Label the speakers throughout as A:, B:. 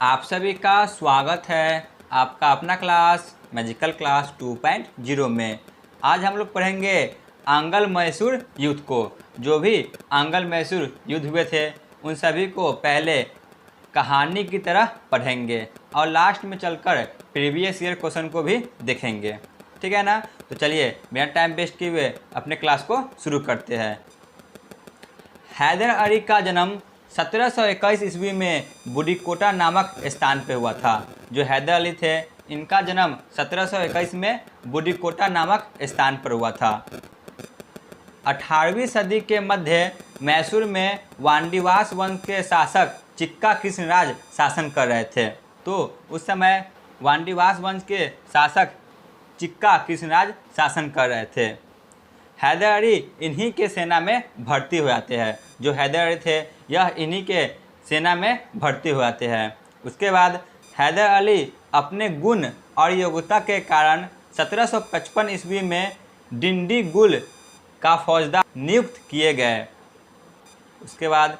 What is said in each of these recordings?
A: आप सभी का स्वागत है आपका अपना क्लास मैजिकल क्लास 2.0 में। आज हम लोग पढ़ेंगे आंग्ल मैसूर युद्ध को। जो भी आंग्ल मैसूर युद्ध हुए थे उन सभी को पहले कहानी की तरह पढ़ेंगे और लास्ट में चलकर प्रीवियस ईयर क्वेश्चन को भी देखेंगे। ठीक है ना? तो चलिए बिना टाइम वेस्ट किए हुए अपने क्लास को शुरू करते हैं। हैदर अली का जन्म 1721 ईस्वी में बुडीकोटा नामक स्थान पर हुआ था। जो हैदर अली थे इनका जन्म 1721 में बुडीकोटा नामक स्थान पर हुआ था। 18वीं सदी के मध्य मैसूर में वांडीवास वंश के शासक चिक्का कृष्णराज शासन कर रहे थे। तो उस समय वांडीवास वंश के शासक चिक्का कृष्णराज शासन कर रहे थे। हैदर अली इन्हीं के सेना में भर्ती हो जाते हैं। जो हैदर अली थे यह इन्हीं के सेना में भर्ती हो जाते हैं। उसके बाद हैदर अली अपने गुण और योग्यता के कारण 1755 ईस्वी में डिंडीगुल का फौजदार नियुक्त किए गए। उसके बाद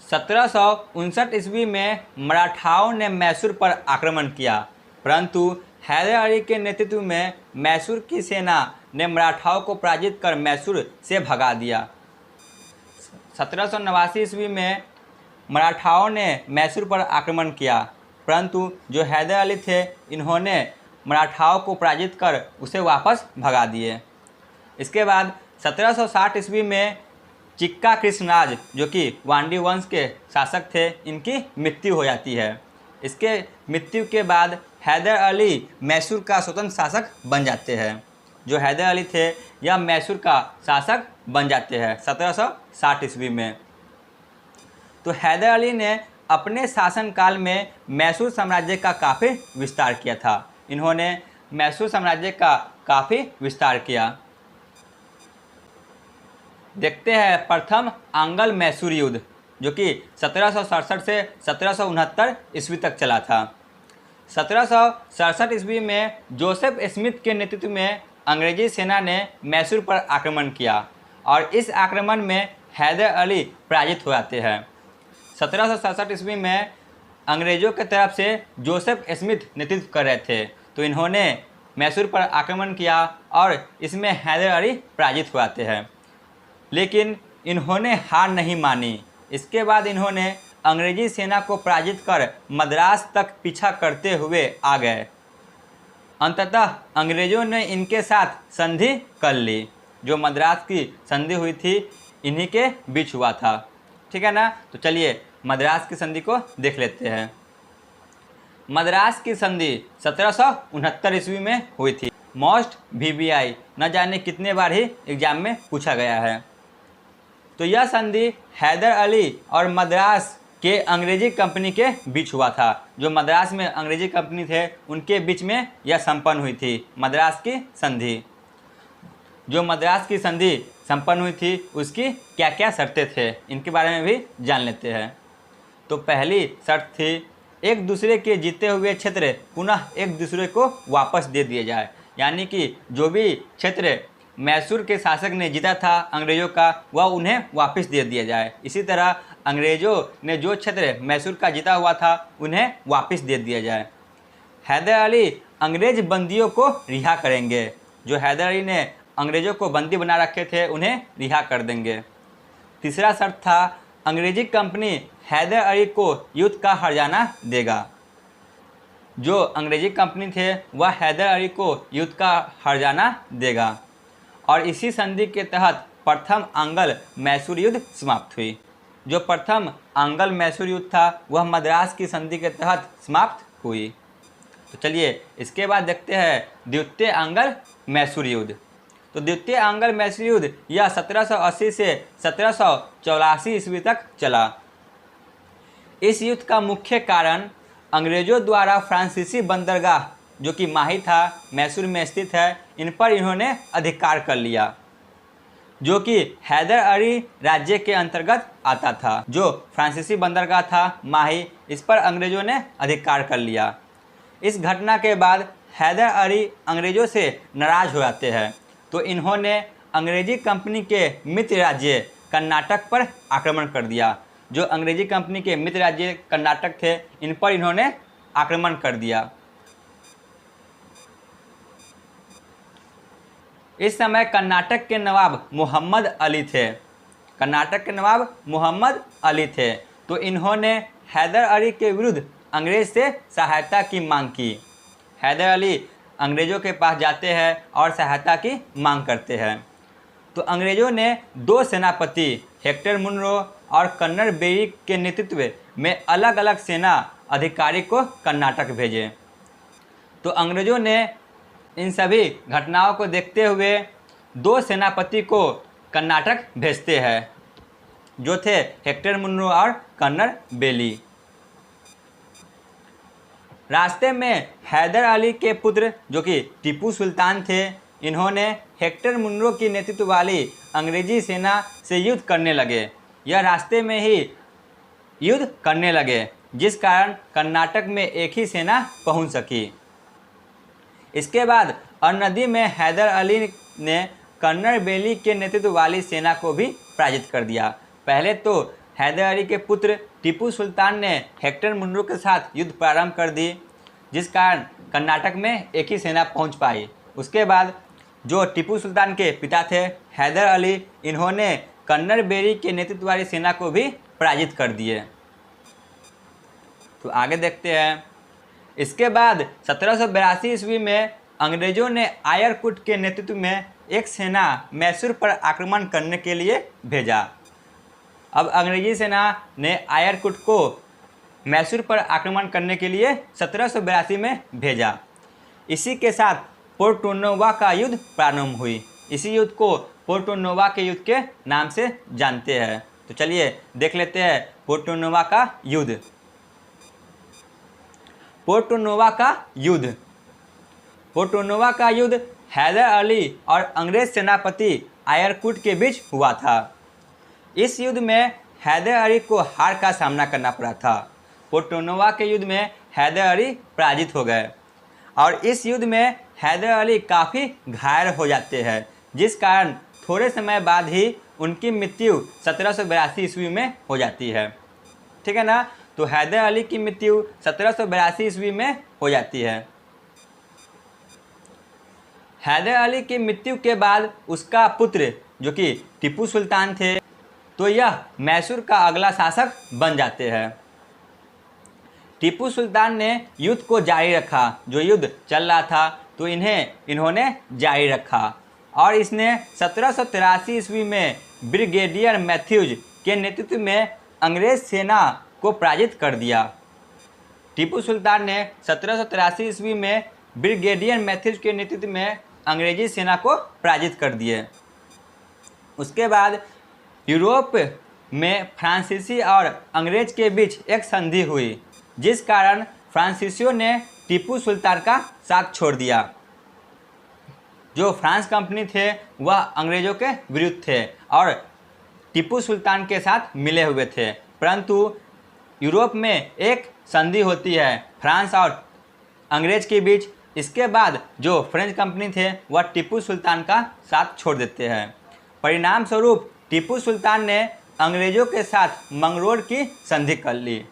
A: 1759 ईस्वी में मराठाओं ने मैसूर पर आक्रमण किया, परंतु हैदर अली के नेतृत्व में मैसूर की सेना ने मराठाओं को पराजित कर मैसूर से भगा दिया। 1789 ईस्वी में मराठाओं ने मैसूर पर आक्रमण किया, परंतु जो हैदर अली थे इन्होंने मराठाओं को पराजित कर उसे वापस भगा दिए। इसके बाद 1760 ईस्वी में चिक्का कृष्णराज जो कि वांडी वंश के शासक थे इनकी मृत्यु हो जाती है। इसके मृत्यु के बाद हैदर अली मैसूर का स्वतंत्र शासक बन जाते हैं। जो हैदर अली थे यह मैसूर का शासक बन जाते हैं 1760 ईस्वी में। तो हैदर अली ने अपने शासनकाल में मैसूर साम्राज्य का काफ़ी विस्तार किया था। इन्होंने मैसूर साम्राज्य का काफ़ी विस्तार किया। देखते हैं प्रथम आंग्ल मैसूर युद्ध जो कि 1767 से 1769 ईस्वी तक चला था। 1767 ईस्वी में जोसेफ स्मिथ के नेतृत्व में अंग्रेजी सेना ने मैसूर पर आक्रमण किया और इस आक्रमण में हैदर अली पराजित हो जाते हैं। 1767 ईस्वी में अंग्रेज़ों की तरफ से जोसेफ स्मिथ नेतृत्व कर रहे थे, तो इन्होंने मैसूर पर आक्रमण किया और इसमें हैदर अली पराजित हो जाते हैं। लेकिन इन्होंने हार नहीं मानी। इसके बाद इन्होंने अंग्रेजी सेना को पराजित कर मद्रास तक पीछा करते हुए आ गए। अंततः अंग्रेज़ों ने इनके साथ संधि कर ली। जो मद्रास की संधि हुई थी इन्हीं के बीच हुआ था। ठीक है ना? तो चलिए मद्रास की संधि को देख लेते हैं। मद्रास की संधि 1769 ईस्वी में हुई थी। मोस्ट VBI न जाने कितने बार ही एग्जाम में पूछा गया है। तो यह संधि हैदर अली और मद्रास के अंग्रेजी कंपनी के बीच हुआ था। जो मद्रास में अंग्रेजी कंपनी थे उनके बीच में यह संपन्न हुई थी मद्रास की संधि। जो मद्रास की संधि संपन्न हुई थी उसकी क्या क्या शर्तें थे इनके बारे में भी जान लेते हैं। तो पहली शर्त थी एक दूसरे के जीते हुए क्षेत्र पुनः एक दूसरे को वापस दे दिए जाए, यानी कि जो भी क्षेत्र मैसूर के शासक ने जीता था अंग्रेज़ों का वह उन्हें वापस दे दिया जाए। इसी तरह अंग्रेज़ों ने जो क्षेत्र मैसूर का जीता हुआ था उन्हें वापस दे दिया जाए। हैदर अली अंग्रेज़ बंदियों को रिहा करेंगे। जो हैदर अली ने अंग्रेज़ों को बंदी बना रखे थे उन्हें रिहा कर देंगे। तीसरा शर्त था अंग्रेजी कंपनी हैदर अली को युद्ध का हर्जाना देगा। जो अंग्रेजी कंपनी थे वह हैदर अली को युद्ध का हर्जाना देगा और इसी संधि के तहत प्रथम आंग्ल मैसूर युद्ध समाप्त हुई। जो प्रथम आंग्ल मैसूर युद्ध था वह मद्रास की संधि के तहत समाप्त हुई। तो चलिए इसके बाद देखते हैं द्वितीय आंग्ल मैसूर युद्ध। तो द्वितीय आंग्ल मैसूर युद्ध यह 1780 से 1784 ईस्वी तक चला। इस युद्ध का मुख्य कारण अंग्रेज़ों द्वारा फ्रांसीसी बंदरगाह जो कि माही था मैसूर में स्थित है इन पर इन्होंने अधिकार कर लिया, जो कि हैदर अली राज्य के अंतर्गत आता था। जो फ्रांसीसी बंदरगाह था माही इस पर अंग्रेज़ों ने अधिकार कर लिया। इस घटना के बाद हैदर अली अंग्रेज़ों से नाराज़ हो जाते हैं, तो इन्होंने अंग्रेजी कंपनी के मित्र राज्य कर्नाटक पर आक्रमण कर दिया। जो अंग्रेजी कंपनी के मित्र राज्य कर्नाटक थे, इन पर इन्होंने आक्रमण कर दिया। इस समय कर्नाटक के नवाब मोहम्मद अली थे। कर्नाटक के नवाब मोहम्मद अली थे, तो इन्होंने हैदर अली के विरुद्ध अंग्रेज से सहायता की मांग की। हैदर अली अंग्रेज़ों के पास जाते हैं और सहायता की मांग करते हैं। तो अंग्रेज़ों ने 2 सेनापति हेक्टर मुनरो और कन्नर बेरी के नेतृत्व में अलग अलग सेना अधिकारी को कर्नाटक भेजे। तो अंग्रेज़ों ने इन सभी घटनाओं को देखते हुए 2 सेनापति को कर्नाटक भेजते हैं, जो थे हेक्टर मुनरो और कन्नर बेली। रास्ते में हैदर अली के पुत्र जो कि टीपू सुल्तान थे, इन्होंने हेक्टर मुनरो की नेतृत्व वाली अंग्रेजी सेना से युद्ध करने लगे। यह रास्ते में ही युद्ध करने लगे, जिस कारण कर्नाटक में एक ही सेना पहुंच सकी। इसके बाद अरनदी में हैदर अली ने कन्नर बेली के नेतृत्व वाली सेना को भी पराजित कर दिया। पहले तो हैदर अली के पुत्र टीपू सुल्तान ने हेक्टर मुनरो के साथ युद्ध प्रारंभ कर दी, जिस कारण कर्नाटक में एक ही सेना पहुंच पाई। उसके बाद जो टीपू सुल्तान के पिता थे हैदर अली, इन्होंने कन्नर बेरी के नेतृत्व वाली सेना को भी पराजित कर दिए। तो आगे देखते हैं। इसके बाद 1782 ईस्वी में अंग्रेज़ों ने आयरकुट के नेतृत्व में एक सेना मैसूर पर आक्रमण करने के लिए भेजा। अब अंग्रेजी सेना ने आयरकुट को मैसूर पर आक्रमण करने के लिए 1782 में भेजा। इसी के साथ पोर्टोनोवा का युद्ध प्रारंभ हुई। इसी युद्ध को पोर्टोनोवा के युद्ध के नाम से जानते हैं। तो चलिए देख लेते हैं पोर्टोनोवा का युद्ध। पोर्टोनोवा का युद्ध। पोर्टोनोवा का युद्ध हैदर अली और अंग्रेज सेनापति आयरकुट के बीच हुआ था। इस युद्ध में हैदर अली को हार का सामना करना पड़ा था। पोर्टोनोवा के युद्ध में हैदर अली पराजित हो गए और इस युद्ध में हैदर अली काफ़ी घायल हो जाते हैं, जिस कारण थोड़े समय बाद ही उनकी मृत्यु 1782 ईस्वी में हो जाती है। ठीक है ना। तो हैदर अली की मृत्यु 1782 ईस्वी में हो जाती है। हैदर अली की मृत्यु के बाद उसका पुत्र जो कि टीपू सुल्तान थे, तो यह मैसूर का अगला शासक बन जाते हैं। टीपू सुल्तान ने युद्ध को जारी रखा। जो युद्ध चल रहा था तो इन्होंने जारी रखा और इसने 1783 ईस्वी में ब्रिगेडियर मैथ्यूज के नेतृत्व में अंग्रेज सेना को पराजित कर दिया। टीपू सुल्तान ने 1783 ईस्वी में ब्रिगेडियर मैथ्यूज के नेतृत्व में अंग्रेजी सेना को पराजित कर दिए। उसके बाद यूरोप में फ्रांसीसी और अंग्रेज के बीच एक संधि हुई, जिस कारण फ्रांसीसियों ने टीपू सुल्तान का साथ छोड़ दिया। जो फ्रांस कंपनी थे वह अंग्रेज़ों के विरुद्ध थे और टीपू सुल्तान के साथ मिले हुए थे, परंतु यूरोप में एक संधि होती है फ्रांस और अंग्रेज के बीच। इसके बाद जो फ्रेंच कंपनी थे वह टीपू सुल्तान का साथ छोड़ देते हैं। परिणाम स्वरूप टीपू सुल्तान ने अंग्रेज़ों के साथ मंगलोर की संधि कर ली।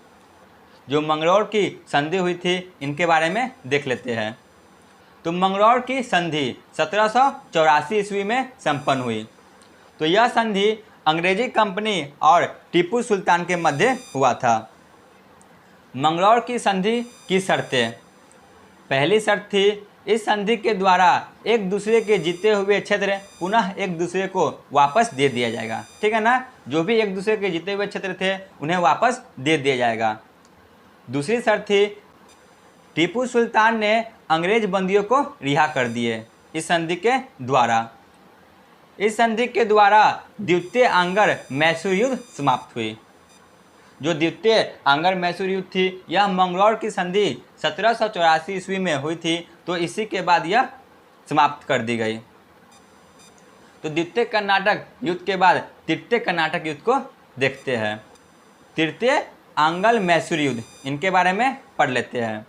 A: जो मंगलोर की संधि हुई थी इनके बारे में देख लेते हैं। तो मंगलोर की संधि 1784 ईस्वी में संपन्न हुई। तो यह संधि अंग्रेजी कंपनी और टीपू सुल्तान के मध्य हुआ था। मंगलोर की संधि की शर्तें। पहली शर्त थी, इस संधि के द्वारा एक दूसरे के जीते हुए क्षेत्र पुनः एक दूसरे को वापस दे दिया जाएगा। ठीक है ना। जो भी एक दूसरे के जीते हुए क्षेत्र थे उन्हें वापस दे दिया जाएगा। दूसरी शर्त थी, टीपू सुल्तान ने अंग्रेज बंदियों को रिहा कर दिए इस संधि के द्वारा। इस संधि के द्वारा द्वितीय आंगर मैसूर युद्ध समाप्त हुई। जो द्वितीय आंगर मैसूर युद्ध थी यह मंगलोर की संधि 1784 ईस्वी में हुई थी, तो इसी के बाद यह समाप्त कर दी गई। तो द्वितीय कर्नाटक युद्ध के बाद तृतीय कर्नाटक युद्ध को देखते हैं। तृतीय आंगल मैसूर युद्ध, इनके बारे में पढ़ लेते हैं।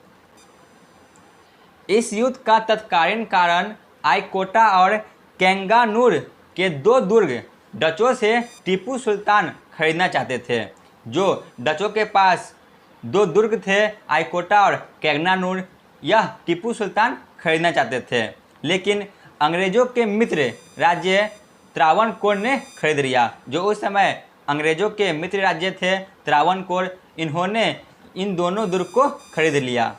A: इस युद्ध का तत्कालीन कारण आईकोटा और कैंगानूर के 2 दुर्ग डचों से टीपू सुल्तान खरीदना चाहते थे। जो डचों के पास 2 दुर्ग थे, आइकोटा और कैगनानूर, यह टीपू सुल्तान खरीदना चाहते थे, लेकिन अंग्रेज़ों के मित्र राज्य त्रावणकोर ने खरीद लिया। जो उस समय अंग्रेज़ों के मित्र राज्य थे त्रावणकोर, इन्होंने इन दोनों दुर्ग को खरीद लिया।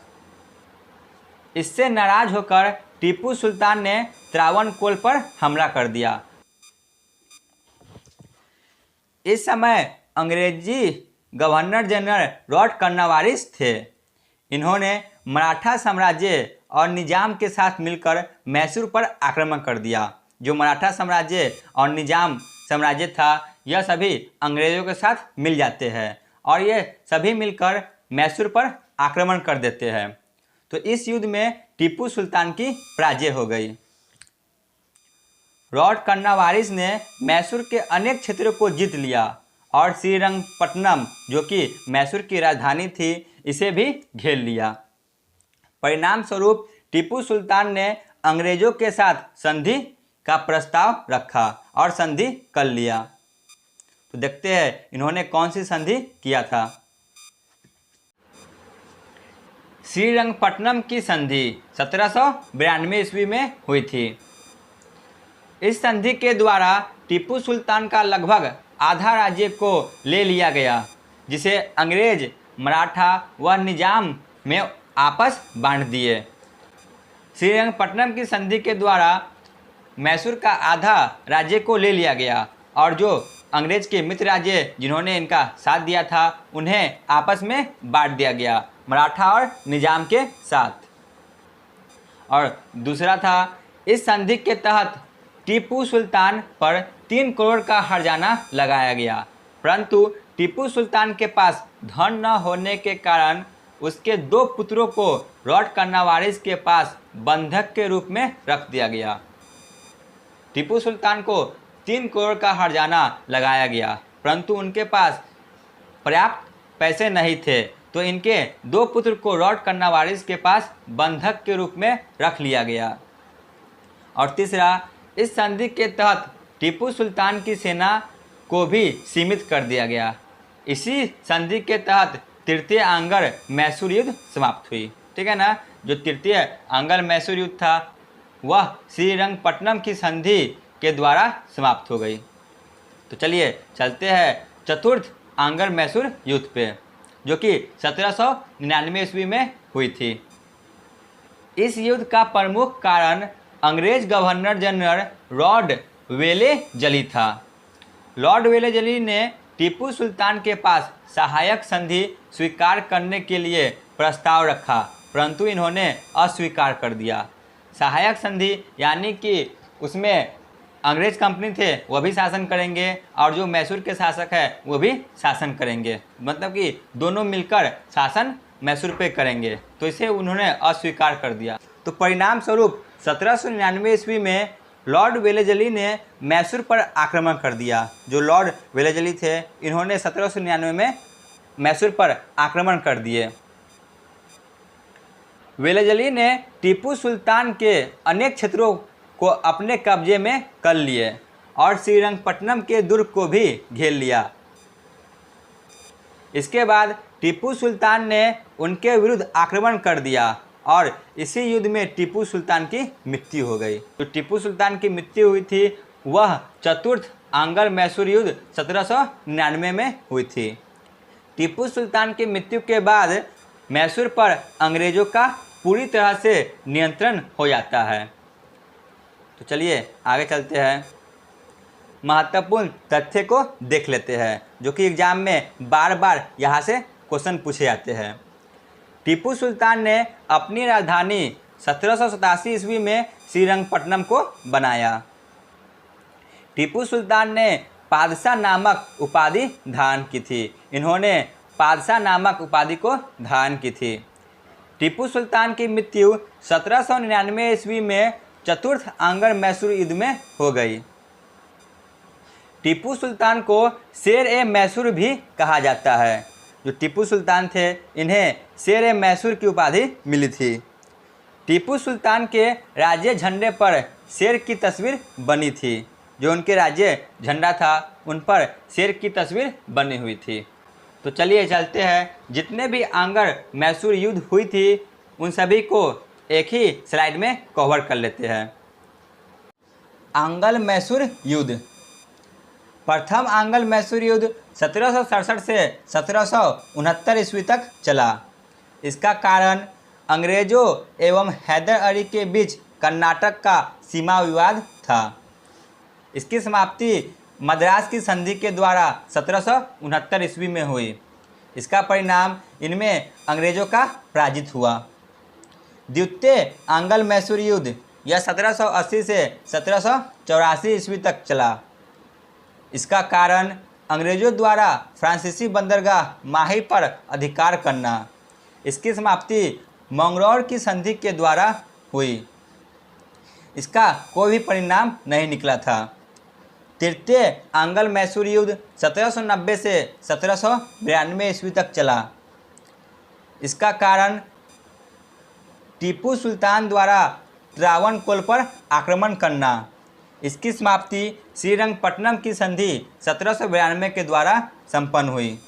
A: इससे नाराज होकर टीपू सुल्तान ने त्रावणकोर पर हमला कर दिया। इस समय अंग्रेजी गवर्नर जनरल लॉर्ड कर्नवालिस थे। इन्होंने मराठा साम्राज्य और निजाम के साथ मिलकर मैसूर पर आक्रमण कर दिया। जो मराठा साम्राज्य और निजाम साम्राज्य था, यह सभी अंग्रेज़ों के साथ मिल जाते हैं और ये सभी मिलकर मैसूर पर आक्रमण कर देते हैं। तो इस युद्ध में टीपू सुल्तान की पराजय हो गई। लॉर्ड कर्नवालिस ने मैसूर के अनेक क्षेत्रों को जीत लिया और श्रीरंगपट्टनम, जो कि मैसूर की राजधानी थी, इसे भी घेर लिया। परिणाम स्वरूप टीपू सुल्तान ने अंग्रेज़ों के साथ संधि का प्रस्ताव रखा और संधि कर लिया। तो देखते हैं इन्होंने कौन सी संधि किया था। श्रीरंगपट्टनम की संधि 1792 ईस्वी में हुई थी। इस संधि के द्वारा टीपू सुल्तान का लगभग आधा राज्य को ले लिया गया, जिसे अंग्रेज मराठा व निजाम में आपस बांट दिए। श्रीरंगपट्टनम की संधि के द्वारा मैसूर का आधा राज्य को ले लिया गया और जो अंग्रेज के मित्र राज्य जिन्होंने इनका साथ दिया था, उन्हें आपस में बांट दिया गया, मराठा और निजाम के साथ। और दूसरा था, इस संधि के तहत टीपू सुल्तान पर 3 करोड़ का हर्जाना लगाया गया, परंतु टीपू सुल्तान के पास धन न होने के कारण उसके 2 पुत्रों को लॉर्ड कर्नवालिस के पास बंधक के रूप में रख दिया गया। टीपू सुल्तान को 3 करोड़ का हर्जाना लगाया गया, परंतु उनके पास पर्याप्त पैसे नहीं थे, तो इनके 2 पुत्र को लॉर्ड कर्नवालिस के पास बंधक के रूप में रख लिया गया। और तीसरा, इस संधि के तहत टीपू सुल्तान की सेना को भी सीमित कर दिया गया। इसी संधि के तहत तृतीय आंगर मैसूर युद्ध समाप्त हुई। ठीक है ना। जो तृतीय आंगर मैसूर युद्ध था वह श्रीरंगपट्टनम की संधि के द्वारा समाप्त हो गई। तो चलिए चलते हैं चतुर्थ आंगर मैसूर युद्ध पे, जो कि 1799 ईस्वी में हुई थी। इस युद्ध का प्रमुख कारण अंग्रेज गवर्नर जनरल लॉर्ड वेलेजली था। लॉर्ड वेलेजली ने टीपू सुल्तान के पास सहायक संधि स्वीकार करने के लिए प्रस्ताव रखा, परंतु इन्होंने अस्वीकार कर दिया। सहायक संधि यानी कि उसमें अंग्रेज कंपनी थे वह भी शासन करेंगे और जो मैसूर के शासक है वो भी शासन करेंगे, मतलब कि दोनों मिलकर शासन मैसूर पे करेंगे, तो इसे उन्होंने अस्वीकार कर दिया। तो परिणाम स्वरूप 1799 ईस्वी में लॉर्ड वेलेजली ने मैसूर पर आक्रमण कर दिया। जो लॉर्ड वेलेजली थे इन्होंने 1799 में मैसूर पर आक्रमण कर दिए। वेलेजली ने टीपू सुल्तान के अनेक क्षेत्रों को अपने कब्जे में कर लिए और श्रीरंगपट्टनम के दुर्ग को भी घेर लिया। इसके बाद टीपू सुल्तान ने उनके विरुद्ध आक्रमण कर दिया और इसी युद्ध में टीपू सुल्तान की मृत्यु हो गई। तो टीपू सुल्तान की मृत्यु हुई थी वह चतुर्थ आंगर मैसूर युद्ध 1799 में हुई थी। टीपू सुल्तान की मृत्यु के बाद मैसूर पर अंग्रेज़ों का पूरी तरह से नियंत्रण हो जाता है। तो चलिए आगे चलते हैं, महत्वपूर्ण तथ्य को देख लेते हैं जो कि एग्जाम में बार बार यहाँ से क्वेश्चन पूछे जाते हैं। टीपू सुल्तान ने अपनी राजधानी 1787 ईस्वी में श्रीरंगपट्टनम को बनाया। टीपू सुल्तान ने पादशाह नामक उपाधि धारण की थी। इन्होंने पादशाह नामक उपाधि को धारण की थी। टीपू सुल्तान की मृत्यु 1799 ईस्वी में चतुर्थ आंगर मैसूर युद्ध में हो गई। टीपू सुल्तान को शेर ए मैसूर भी कहा जाता है। जो टीपू सुल्तान थे इन्हें शेर ए मैसूर की उपाधि मिली थी। टीपू सुल्तान के राज्य झंडे पर शेर की तस्वीर बनी थी। जो उनके राज्य झंडा था उन पर शेर की तस्वीर बनी हुई थी। तो चलिए चलते हैं, जितने भी आंगर मैसूर युद्ध हुई थी उन सभी को एक ही स्लाइड में कवर कर लेते हैं। आंगल मैसूर युद्ध। प्रथम आंगल मैसूर युद्ध 1767 से 1769 ईस्वी तक चला। इसका कारण अंग्रेजों एवं हैदर अली के बीच कर्नाटक का सीमा विवाद था। इसकी समाप्ति मद्रास की संधि के द्वारा 1769 ईस्वी में हुई। इसका परिणाम इनमें अंग्रेजों का पराजित हुआ। द्वितीय आंगल मैसूर युद्ध यह 1780 से 1784 ईस्वी तक चला। इसका कारण अंग्रेजों द्वारा फ्रांसीसी बंदरगाह माही पर अधिकार करना। इसकी समाप्ति मंगलौर की संधि के द्वारा हुई। इसका कोई भी परिणाम नहीं निकला था। तृतीय आंगल मैसूर युद्ध 1790 से 1792 ईस्वी तक चला। इसका कारण टीपू सुल्तान द्वारा त्रावणकोर पर आक्रमण करना। इसकी समाप्ति श्रीरंगपट्टनम की संधि 1792 के द्वारा संपन्न हुई।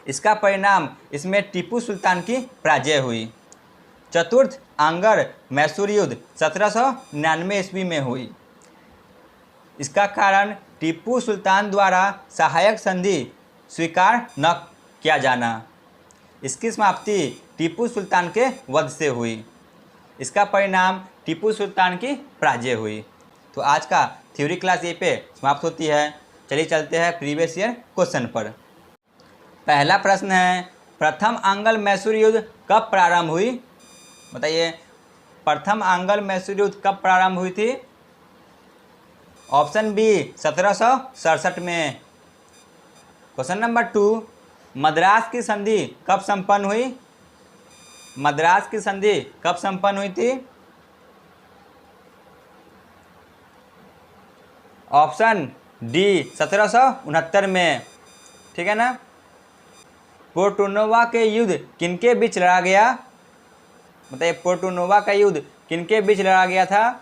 A: इसका परिणाम इसमें टीपू सुल्तान की पराजय हुई। चतुर्थ आंगर मैसूर युद्ध 1799 ईस्वी में हुई। इसका कारण टीपू सुल्तान द्वारा सहायक संधि स्वीकार न किया जाना। इसकी समाप्ति टीपू सुल्तान के वध से हुई। इसका परिणाम टीपू सुल्तान की पराजय हुई। तो आज का थ्योरी क्लास यहीं पे समाप्त होती है। चलिए चलते हैं प्रीवियस ईयर क्वेश्चन पर। पहला प्रश्न है, प्रथम आंगल मैसूर युद्ध कब प्रारंभ हुई? बताइए, प्रथम आंगल मैसूर युद्ध कब प्रारंभ हुई थी? ऑप्शन बी 1767 में। क्वेश्चन नंबर 2, मद्रास की संधि कब संपन्न हुई? मद्रास की संधि कब संपन्न हुई थी? ऑप्शन डी 1769 में। ठीक है ना। पोर्टोनोवा के युद्ध किनके बीच लड़ा गया? बताइए, पोर्टोनोवा का युद्ध किनके बीच लड़ा गया था?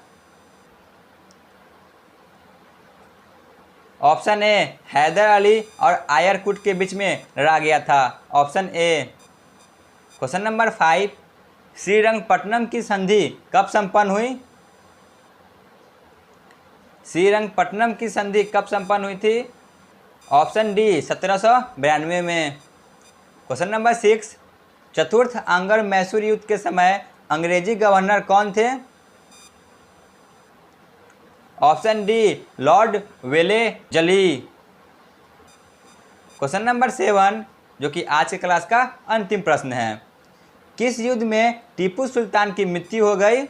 A: ऑप्शन ए हैदर अली और आयरकुट के बीच में लड़ा गया था। Option A. Question number 5, Srirangapatnam की संधि कब संपन्न हुई? श्रीरंगपट्टनम की संधि कब संपन्न हुई थी? ऑप्शन डी 1792 में। क्वेश्चन नंबर 6, चतुर्थ आंगर मैसूर युद्ध के समय अंग्रेजी गवर्नर कौन थे? Option D Lord Wellesley. Question number 7, जो कि आज के क्लास का अंतिम प्रश्न है, किस युद्ध में टीपू सुल्तान की मृत्यु हो गई?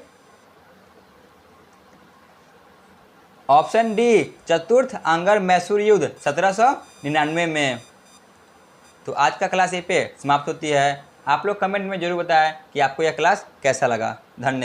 A: ऑप्शन डी चतुर्थ आंगर मैसूर युद्ध 1799 में। तो आज का क्लास यहीं पे समाप्त होती है। आप लोग कमेंट में जरूर बताएं कि आपको यह क्लास कैसा लगा। धन्यवाद।